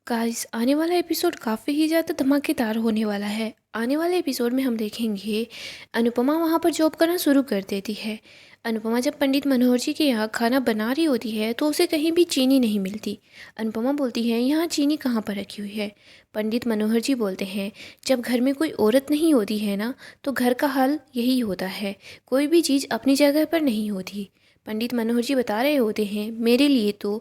Guys आने वाला episode काफ़ी ही ज़्यादा धमाकेदार होने वाला है। आने वाले एपिसोड में हम देखेंगे अनुपमा वहाँ पर जॉब करना शुरू कर देती है। अनुपमा जब पंडित मनोहर जी के यहाँ खाना बना रही होती है तो उसे कहीं भी चीनी नहीं मिलती। अनुपमा बोलती है यहाँ चीनी कहाँ पर रखी हुई है। पंडित मनोहर जी बोलते हैं जब घर में कोई औरत नहीं होती है ना तो घर का हाल यही होता है, कोई भी चीज़ अपनी जगह पर नहीं होती। पंडित मनोहर जी बता रहे होते हैं मेरे लिए तो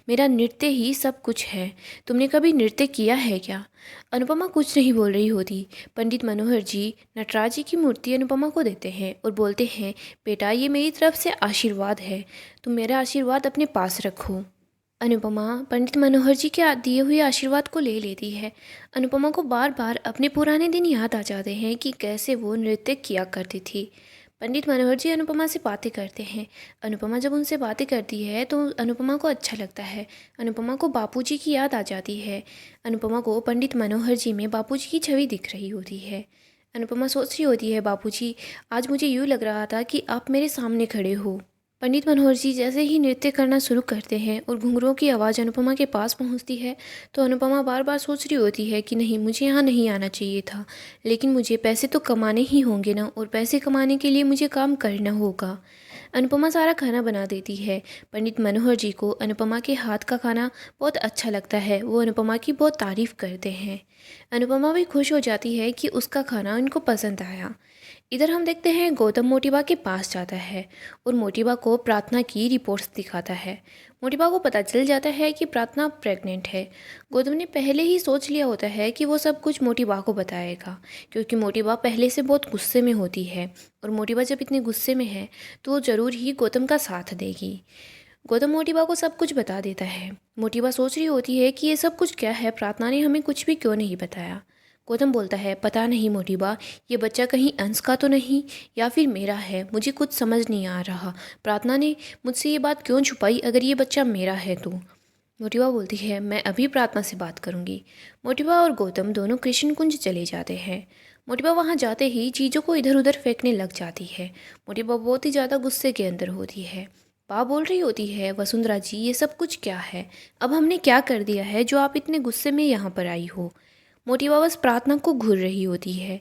मेरा नृत्य ही सब कुछ है। तुमने कभी नृत्य किया है क्या? अनुपमा कुछ नहीं बोल रही होती। पंडित मनोहर जी नटराज जी की मूर्ति अनुपमा को देते हैं और बोलते हैं बेटा ये मेरी तरफ से आशीर्वाद है, तुम मेरा आशीर्वाद अपने पास रखो। अनुपमा पंडित मनोहर जी के दिए हुए आशीर्वाद को ले लेती है। अनुपमा को बार बार अपने पुराने दिन याद आ जाते हैं कि कैसे वो नृत्य किया करती थी। पंडित मनोहर जी अनुपमा से बातें करते हैं। अनुपमा जब उनसे बातें करती है तो अनुपमा को अच्छा लगता है। अनुपमा को बापूजी की याद आ जाती है। अनुपमा को पंडित मनोहर जी में बापूजी की छवि दिख रही होती है। अनुपमा सोच रही होती है बापूजी आज मुझे यूँ लग रहा था कि आप मेरे सामने खड़े हो। पंडित मनोहर जी जैसे ही नृत्य करना शुरू करते हैं और घुंघरुओं की आवाज़ अनुपमा के पास पहुंचती है तो अनुपमा बार बार सोच रही होती है कि नहीं मुझे यहाँ नहीं आना चाहिए था, लेकिन मुझे पैसे तो कमाने ही होंगे ना, और पैसे कमाने के लिए मुझे काम करना होगा। अनुपमा सारा खाना बना देती है। पंडित मनोहर जी को अनुपमा के हाथ का खाना बहुत अच्छा लगता है, वो अनुपमा की बहुत तारीफ़ करते हैं। अनुपमा भी खुश हो जाती है कि उसका खाना उनको पसंद आया। इधर हम देखते हैं गौतम मोटिबा के पास जाता है और मोटिबा को प्रार्थना की रिपोर्ट्स दिखाता है। मोटिबा को पता चल जाता है कि प्रार्थना प्रेग्नेंट है। गौतम ने पहले ही सोच लिया होता है कि वो सब कुछ मोटिबा को बताएगा, क्योंकि मोटिबा पहले से बहुत गुस्से में होती है और मोटिबा जब इतने गुस्से में है तो वो ज़रूर ही गौतम का साथ देगी। गौतम मोटिबा को सब कुछ बता देता है। मोटिबा सोच रही होती है कि ये सब कुछ क्या है, प्रार्थना ने हमें कुछ भी क्यों नहीं बताया। गौतम बोलता है पता नहीं मोटिबा, ये बच्चा कहीं अंश का तो नहीं या फिर मेरा है, मुझे कुछ समझ नहीं आ रहा। प्रार्थना ने मुझसे ये बात क्यों छुपाई अगर ये बच्चा मेरा है तो। मोटिबा बोलती है मैं अभी प्रार्थना से बात करूंगी। मोटिबा और गौतम दोनों कृष्ण कुंज चले जाते हैं। मोटिबा वहाँ जाते ही चीज़ों को इधर उधर फेंकने लग जाती है। मोटिबा बहुत ही ज़्यादा गुस्से के अंदर होती है। पापा बोल रही होती है वसुंधरा जी ये सब कुछ क्या है, अब हमने क्या कर दिया है जो आप इतने गुस्से में यहाँ पर आई हो। मोटिबा बस प्रार्थना को घूर रही होती है।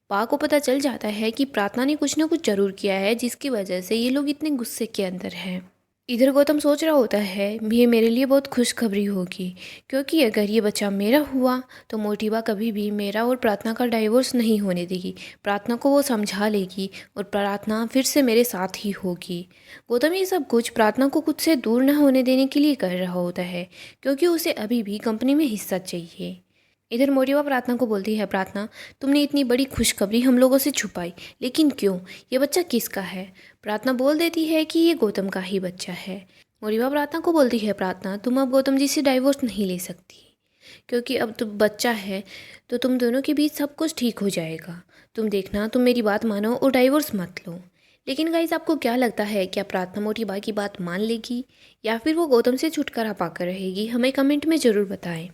पा को पता चल जाता है कि प्रार्थना ने कुछ ना कुछ जरूर किया है जिसकी वजह से ये लोग इतने गुस्से के अंदर हैं। इधर गौतम सोच रहा होता है ये मेरे लिए बहुत खुशखबरी होगी, क्योंकि अगर ये बच्चा मेरा हुआ तो मोटिबा कभी भी मेरा और प्रार्थना का डाइवोर्स नहीं होने देगी। प्रार्थना को वो समझा लेगी और प्रार्थना फिर से मेरे साथ ही होगी। गौतम ये सब कुछ प्रार्थना को खुद से दूर न होने देने के लिए कर रहा होता है, क्योंकि उसे अभी भी कंपनी में हिस्सा चाहिए। इधर मोटिबा प्रार्थना को बोलती है प्रार्थना तुमने इतनी बड़ी खुशखबरी हम लोगों से छुपाई, लेकिन क्यों, ये बच्चा किसका है। प्रार्थना बोल देती है कि ये गौतम का ही बच्चा है। मोटिबा प्रार्थना को बोलती है प्रार्थना तुम अब गौतम जी से डाइवोर्स नहीं ले सकती, क्योंकि अब तुम बच्चा है तो तुम दोनों के बीच सब कुछ ठीक हो जाएगा। तुम देखना, तुम मेरी बात मानो और डाइवोर्स मत लो। लेकिन गाइस आपको क्या लगता है, क्या प्रार्थना मोटिबा की बात मान लेगी या फिर वो गौतम से छुटकारा पाकर रहेगी? हमें कमेंट में ज़रूर बताएं।